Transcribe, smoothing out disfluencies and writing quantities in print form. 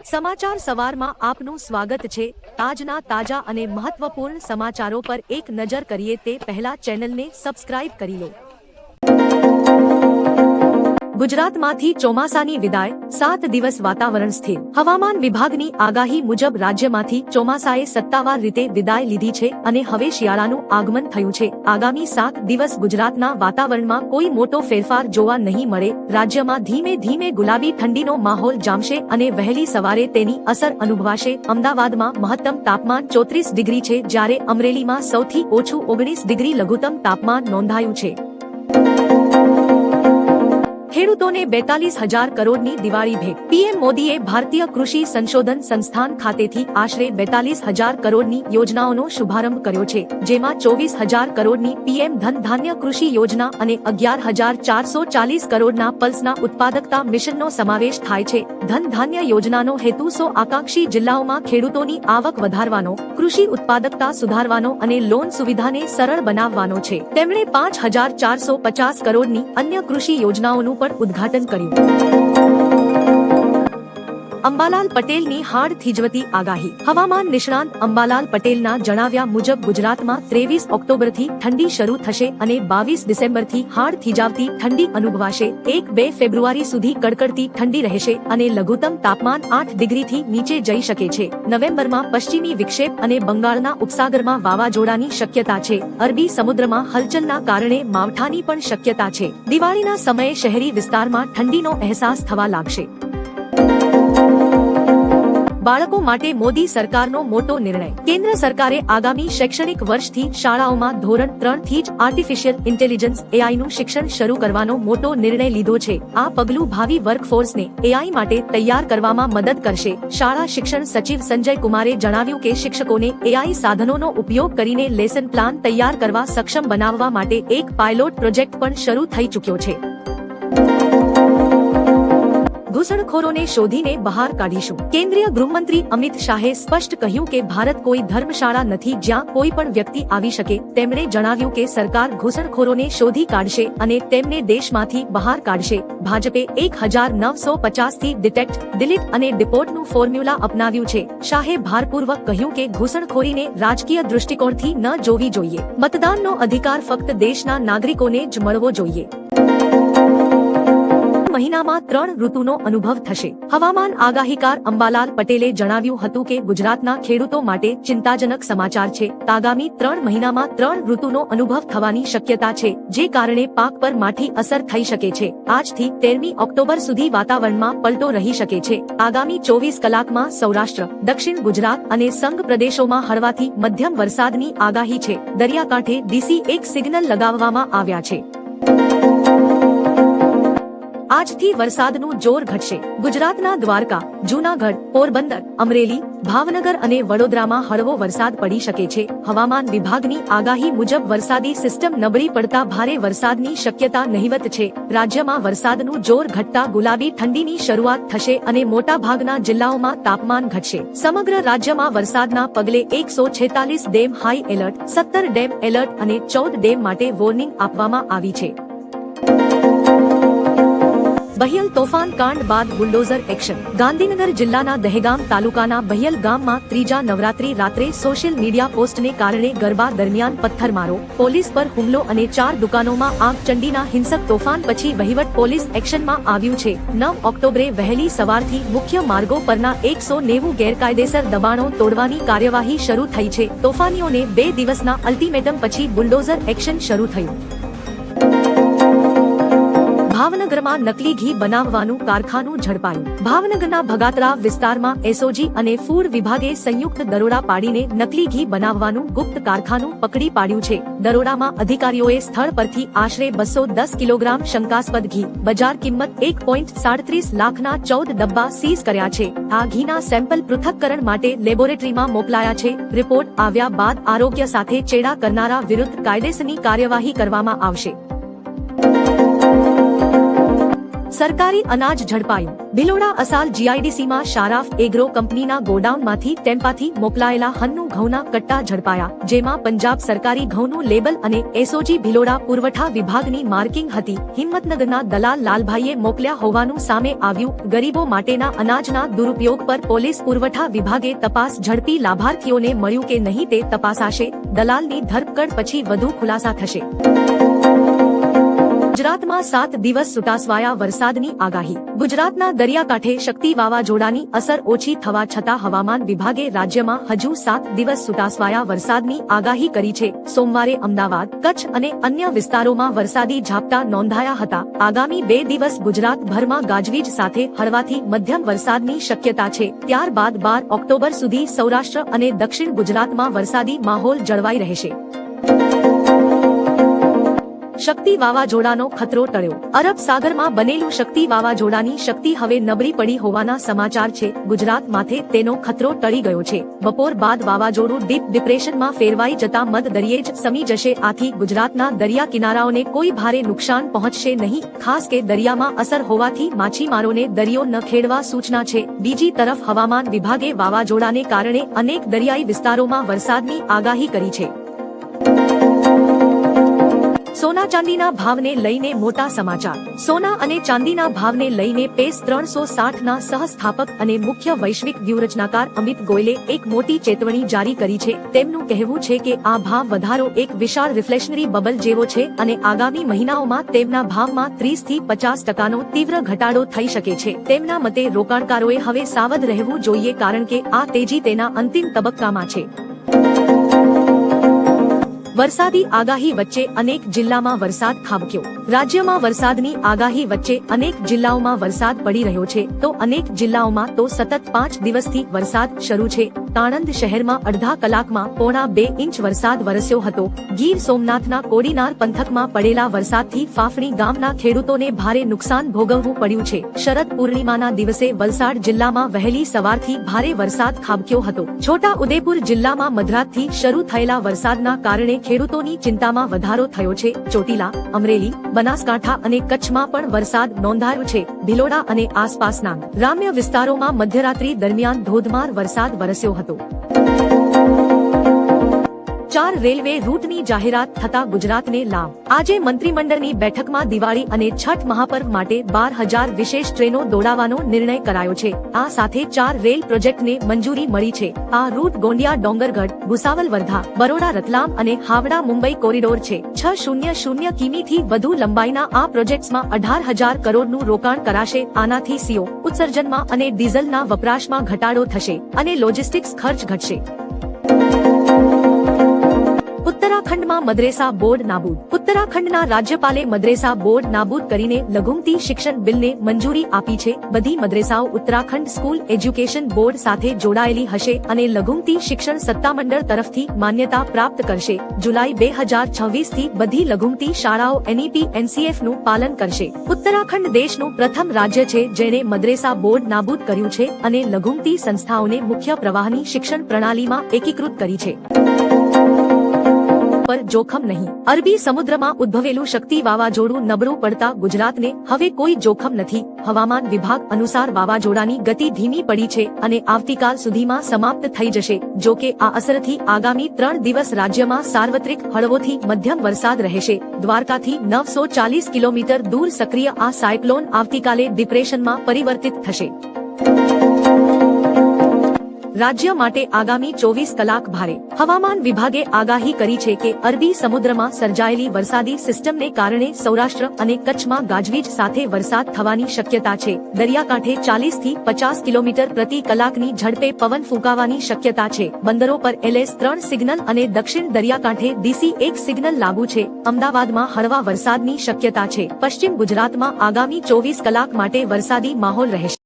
સમાચાર સવારમાં આપનું સ્વાગત છે। આજના તાજા અને મહત્વપૂર્ણ સમાચારો પર એક નજર કરીએ તે પહેલા ચેનલને સબસ્ક્રાઇબ કરી લો। ગુજરાતમાંથી ચોમાસાની વિદાય, 7 દિવસ વાતાવરણ સ્થિર। હવામાન વિભાગની આગાહી મુજબ રાજ્યમાંથી ચોમાસાએ સત્તાવાર રીતે વિદાય લીધી છે અને હવે શિયાળાનું આગમન થયું છે। આગામી 7 દિવસ ગુજરાતના વાતાવરણમાં કોઈ મોટો ફેરફાર જોવા નહીં મળે। રાજ્યમાં ધીમે ધીમે ગુલાબી ઠંડીનો માહોલ જામશે અને વહેલી સવારે તેની અસર અનુભવાશે। અમદાવાદમાં મહત્તમ તાપમાન 34 ડિગ્રી છે, જ્યારે અમરેલીમાં સૌથી ઓછું 19 ડિગ્રી લઘુત્તમ તાપમાન નોંધાયું છે। ખેડૂતોને 42,000 કરોડની દિવાળી ભેટ। પીએમ મોદીએ ભારતીય કૃષિ સંશોધન સંસ્થાન ખાતેથી આશરે 42,000 કરોડની યોજનાઓનો શુભારંભ કર્યો છે, જેમાં 24,000 કરોડની પીએમ ધન ધાન્ય કૃષિ યોજના અને 11,440 કરોડના પલ્સના ઉત્પાદકતા મિશનનો સમાવેશ થાય છે। ધન ધાન્ય યોજનાનો હેતુ 100 આકાંક્ષી જિલ્લાઓમાં ખેડૂતોની આવક વધારવાનો, કૃષિ ઉત્પાદકતા સુધારવાનો અને લોન સુવિધાને સરળ બનાવવાનો છે। તેમણે 5,450 કરોડની અન્ય કૃષિ યોજનાઓનું પણ ઉદ્ઘાટન કર્યું। અંબાલાલ પટેલની હાડ થીજવતી આગાહી। હવામાન નિષ્ણાંત અંબાલાલ પટેલના જણાવ્યા મુજબ ગુજરાતમાં 23 ઓક્ટોબરથી ઠંડી શરૂ થશે અને 22 ડિસેમ્બરથી હાડ થીજાવતી ઠંડી અનુભવાશે। 1-2 ફેબ્રુઆરી સુધી કડકડતી ઠંડી રહેશે અને લઘુત્તમ તાપમાન 8 ડિગ્રીથી નીચે જઈ શકે છે। નવેમ્બરમાં પશ્ચિમી વિક્ષેપ અને બંગાળના ઉપસાગરમાં વાવાઝોડાની શક્યતા છે। અરબી સમુદ્રમાં હલચલના કારણે માવઠાની પણ શક્યતા છે। દિવાળીના સમયે શહેરી વિસ્તારમાં ઠંડીનો અહેસાસ થવા લાગશે। બાળકો માટે મોદી સરકારનો મોટો નિર્ણય। કેન્દ્ર સરકારે આગામી શૈક્ષણિક વર્ષથી શાળાઓમાં ધોરણ 3 થી જ આર્ટિફિશિયલ ઇન્ટેલિજન્સ એઆઈનું શિક્ષણ શરૂ કરવાનો મોટો નિર્ણય લીધો છે। આ પગલું ભાવિ વર્કફોર્સને એઆઈ માટે તૈયાર કરવામાં મદદ કરશે। શાળા શિક્ષણ સચિવ સંજય કુમારે જણાવ્યું કે શિક્ષકોને એઆઈ સાધનોનો ઉપયોગ કરીને લેસન પ્લાન તૈયાર કરવા સક્ષમ બનાવવા માટે એક પાયલોટ પ્રોજેક્ટ પણ શરૂ થઈ ચૂક્યો છે। ઘૂસણખોરોને શોધીને બહાર કાઢીશું। કેન્દ્રીય ગૃહમંત્રી અમિત શાહે સ્પષ્ટ કહ્યું કે ભારત કોઈ ધર્મશાળા નથી જ્યાં કોઈ પણ વ્યક્તિ આવી શકે। તેમણે જણાવ્યું કે સરકાર ઘૂસણખોરોને શોધી કાઢશે અને તેમને દેશમાંથી બહાર કાઢશે। ભાજપે 1950 થી ડિટેક્ટ, ડિલીટ અને ડિપોર્ટનું ફોર્મ્યુલા અપનાવ્યું છે। શાહે ભારપૂર્વક કહ્યું કે ઘૂસણખોરીને રાજકીય દૃષ્ટિકોણથી ન જોવી જોઈએ। મતદાનનો અધિકાર ફક્ત દેશના નાગરિકોને જ મળવો જોઈએ। મહિનામાં 3 ઋતુનો અનુભવ થશે। હવામાન આગાહીકાર અંબાલાલ પટેલે જણાવ્યું હતું કે ગુજરાતના ખેડૂતો માટે ચિંતાજનક સમાચાર છે। આગામી 3 મહિનામાં 3 ઋતુનો અનુભવ થવાની શક્યતા છે, જે કારણે પાક પર માઠી અસર થઈ શકે છે। આજથી 13મી ઓક્ટોબર સુધી વાતાવરણમાં પલટો રહી શકે છે। આગામી 24 કલાકમાં સૌરાષ્ટ્ર, દક્ષિણ ગુજરાત અને સંઘ પ્રદેશોમાં હળવાથી મધ્યમ વરસાદની આગાહી છે। દરિયાકાંઠે DC1 સિગ્નલ લગાવવામાં આવ્યા છે। આજથી વરસાદનું જોર ઘટશે। ગુજરાતના દ્વારકા, જૂનાગઢ, પોરબંદર, અમરેલી, ભાવનગર અને વડોદરામાં હળવો વરસાદ પડી શકે છે। હવામાન વિભાગની આગાહી મુજબ વરસાદી સિસ્ટમ નબળી પડતા ભારે વરસાદની શક્યતા નહિવત છે। રાજ્યમાં વરસાદનું જોર ઘટતા ગુલાબી ઠંડીની શરૂઆત થશે અને મોટાભાગના જિલ્લાઓમાં તાપમાન ઘટશે। સમગ્ર રાજ્યમાં વરસાદના પગલે 146 dam high alert, 17 dam alert અને 14 ડેમ માટે વોર્નિંગ આપવામાં આવી છે। બહિયલ તોફાન કાંડ બાદ બુલડોઝર એક્શન। ગાંધીનગર જિલ્લાના દહેગામ તાલુકાના બહિયલ ગામમાં ત્રીજા નવરાત્રી રાત્રે સોશિયલ મીડિયા પોસ્ટને કારણે ગરબા દરમિયાન પથ્થરમારો, પોલીસ પર હુમલો અને 4 દુકાનોમાં આગ ચંડીના હિંસક તોફાન પછી વહીવટ પોલીસ એક્શનમાં આવ્યું છે। 9 ઓક્ટોબરે વહેલી સવારથી મુખ્ય માર્ગો પરના 190 ગેરકાયદેસર દબાણો તોડવાની કાર્યવાહી શરૂ થઈ છે। તોફાનીઓને 2 દિવસના અલ્ટિમેટમ પછી બુલડોઝર એક્શન શરૂ થયું। ભાવનગરમાં નકલી ઘી બનાવવાનું કારખાનું ઝડપાયું। ભાવનગરના ભગાતરા વિસ્તારમાં એસઓજી અને ફૂડ વિભાગે સંયુક્ત દરોડા પાડીને નકલી ઘી બનાવવાનું ગુપ્ત કારખાનું પકડી પાડ્યું છે। દરોડામાં અધિકારીઓએ સ્થળ પરથી આશરે 210 કિલોગ્રામ શંકાસ્પદ ઘી, બજાર કિંમત 1.37 લાખના 14 ડબ્બા સીઝ કર્યા છે। આ ઘીના સેમ્પલ પૃથક્કરણ માટે લેબોરેટરીમાં મોકલાયા છે। રિપોર્ટ આવ્યા બાદ આરોગ્ય સાથે ચેડા કરનારા વિરુદ્ધ કાયદેસરની કાર્યવાહી કરવામાં આવશે। સરકારી અનાજ ઝડપાયું. ભિલોડા અસાલ જીઆઈડીસીમાં શારાફ એગ્રો કંપનીના ગોડાઉનમાંથી ટેમ્પાથી મોકલાયેલા હન્નુ ઘઉંના કટ્ટા ઝડપાયા, જેમાં પંજાબ સરકારી ઘઉંનું લેબલ અને એસઓજી ભિલોડા પુરવઠા વિભાગની માર્કિંગ હતી. હિંમતનગરના દલાલ લાલભાઈએ મોકલ્યા હોવાનું સામે આવ્યું. ગરીબો માટેના અનાજના દુરુપયોગ પર પોલીસ પુરવઠા વિભાગે તપાસ ઝડપી. લાભાર્થીઓને મળ્યું કે નહીં તે તપાસાશે. દલાલની ધરપકડ પછી વધુ ખુલાસા થશે. ગુજરાતમાં 7 દિવસ છૂટાછવાયા વરસાદની આગાહી. ગુજરાતના દરિયાકાંઠે શક્તિ વાવાઝોડાની અસર ઓછી થવા છતાં હવામાન વિભાગે રાજ્યમાં હજુ 7 દિવસ છૂટાછવાયા વરસાદની આગાહી કરી છે. સોમવારે અમદાવાદ, કચ્છ અને અન્ય વિસ્તારોમાં વરસાદી ઝાપટા નોંધાયા હતા. આગામી 2 દિવસ ગુજરાતભરમાં ગાજવીજ સાથે હળવાથી મધ્યમ વરસાદની શક્યતા છે. ત્યારબાદ 12 ઓક્ટોબર સુધી સૌરાષ્ટ્ર અને દક્ષિણ ગુજરાતમાં વરસાદી માહોલ જળવાઈ રહેશે. શક્તિ વાવાઝોડાનો ખતરો ટળ્યો. અરબ સાગરમાં બનેલું શક્તિ વાવાઝોડાની શક્તિ હવે નબળી પડી હોવાના સમાચાર છે. ગુજરાત માથે તેનો ખતરો ટળી ગયો છે. બપોર બાદ વાવાઝોડું ડીપ ડિપ્રેશનમાં ફેરવાઈ જતા મધ દરિયે જ સમી જશે. આથી ગુજરાતના દરિયા કિનારાઓને કોઈ ભારે નુકસાન પહોંચશે નહીં. ખાસ કે દરિયામાં અસર હોવાથી માછીમારોને દરિયો ન ખેડવા સૂચના છે. બીજી તરફ હવામાન વિભાગે વાવાઝોડાને કારણે અનેક દરિયાઈ વિસ્તારોમાં વરસાદની આગાહી કરી છે. સોના ચાંદીના ભાવને લઈને મોટા સમાચાર. સોના અને ચાંદીના ભાવને લઈને પેસ 360 ના સહસ્થાપક અને મુખ્ય વૈશ્વિક વ્યૂહરચનાકાર અમિત ગોયલે એક મોટી ચેતવણી જારી કરી છે. તેમનું કહેવું છે કે આ ભાવ વધારો એક વિશાળ રિફ્લેશનરી બબલ જેવો છે અને આગામી મહિનાઓમાં તેમના ભાવમાં 30 થી 50% તીવ્ર ઘટાડો થઈ શકે છે. તેમના મતે રોકાણકારોએ હવે સાવધ રહેવું જોઈએ કારણ કે આ તેજી તેના અંતિમ તબક્કામાં છે. વરસાદી આગાહી વચ્ચે અનેક જિલ્લામાં વરસાદ ખાબક્યો. રાજ્યમાં વરસાદની આગાહી વચ્ચે અનેક જિલ્લાઓમાં વરસાદ પડી રહ્યો છે તો અનેક જિલ્લાઓમાં તો સતત 5 દિવસથી વરસાદ શરૂ છે. આણંદ શહેરમાં અડધા કલાકમાં 1.5 ઇંચ વરસાદ વરસ્યો હતો. ગીર સોમનાથના કોડીનાર પંથકમાં પડેલા વરસાદથી ફાફણી ગામના ખેડૂતોને ભારે નુકસાન ભોગવવું પડ્યું છે. શરદ પૂર્ણિમાના દિવસે વલસાડ જિલ્લામાં વહેલી સવારથી ભારે વરસાદ ખાબક્યો હતો. છોટા ઉદેપુર જિલ્લામાં મધરાતથી શરૂ થયેલા વરસાદના કારણે ખેડૂતોની ચિંતામાં વધારો થયો છે. ચોટીલા, અમરેલી, બનાસકાંઠા અને કચ્છમાં પણ વરસાદ નોંધાયો છે. ભિલોડા અને આસપાસના ગ્રામ્ય વિસ્તારોમાં મધ્યરાત્રી દરમિયાન ધોધમાર વરસાદ વરસ્યો હતો. 4 રેલવે રૂટની જાહેરાત થતા ગુજરાતને લાભ. આજે મંત્રીમંડળની બેઠકમાં દિવાળી અને છઠ મહાપર્વ માટે 12,000 વિશેષ ટ્રેનો દોડાવવાનો નિર્ણય કરાયો છે. આ સાથે 4 રેલ પ્રોજેક્ટને મંજૂરી મળી છે. આ રૂટ ગોંડિયા ડોંગરગઢ, ભુસાવલ વર્ધા, બરોડા રતલામ અને હાવડા મુંબઈ કોરિડોર છે. 600 કિમીથી વધુ લંબાઈના આ પ્રોજેક્ટ્સમાં 18,000 કરોડનું રોકાણ કરાશે. આનાથી સીઓ ઉત્સર્જનમાં અને ડીઝલના વપરાશમાં ઘટાડો થશે અને લોજિસ્ટિક્સ ખર્ચ ઘટશે. ઉત્તરાખંડમાં મદ્રેસા બોર્ડ નાબૂદ. ઉત્તરાખંડના રાજ્યપાલે મદ્રેસા બોર્ડ નાબૂદ કરીને લઘુમતી શિક્ષણ બિલને મંજૂરી આપી છે. બધી મદ્રેસાઓ ઉત્તરાખંડ સ્કૂલ એજ્યુકેશન બોર્ડ સાથે જોડાયેલી હશે અને લઘુમતી શિક્ષણ સત્તામંડળ તરફથી માન્યતા પ્રાપ્ત કરશે. જુલાઈ 2026 થી બધી લઘુમતી શાળાઓ NEP NCF નું પાલન કરશે. ઉત્તરાખંડ દેશનું પ્રથમ રાજ્ય છે જેણે મદ્રેસા બોર્ડ નાબૂદ કર્યું છે અને લઘુમતી સંસ્થાઓને મુખ્ય પ્રવાહની શિક્ષણ પ્રણાલીમાં એકીકૃત કરી છે. પર જોખમ નહીં. અરબી સમુદ્રમાં ઉદ્ભવેલું શક્તિ વાવાઝોડું નબળું પડતા ગુજરાતને હવે કોઈ જોખમ નથી. હવામાન વિભાગ અનુસાર વાવાઝોડાની ગતિ ધીમી પડી છે અને આવતીકાલ સુધીમાં સમાપ્ત થઈ જશે. જો કે આ અસરથી આગામી 3 દિવસ રાજ્યમાં સાર્વત્રિક હળવોથી મધ્યમ વરસાદ રહેશે. દ્વારકાથી 940 કિલોમીટર દૂર સક્રિય આ સાયક્લોન આવતીકાલે ડિપ્રેશનમાં પરિવર્તિત થશે. રાજ્ય માટે આગામી 24 કલાક ભારે. હવામાન વિભાગે આગાહી કરી છે કે અરબી સમુદ્રમાં સર્જાયેલી વરસાદી સિસ્ટમને કારણે સૌરાષ્ટ્ર અને કચ્છમાં ગાજવીજ સાથે વરસાદ થવાની શક્યતા છે. દરિયાકાંઠે 40 થી 50 કિલોમીટર પ્રતિ કલાકની ઝડપે પવન ફૂંકાવાની શક્યતા છે. બંદરો પર LS3 સિગ્નલ અને દક્ષિણ દરિયાકાંઠે DC1 સિગ્નલ લાગુ છે. અમદાવાદમાં હળવા વરસાદની શક્યતા છે. પશ્ચિમ ગુજરાતમાં આગામી 24 કલાક માટે વરસાદી માહોલ રહેશે.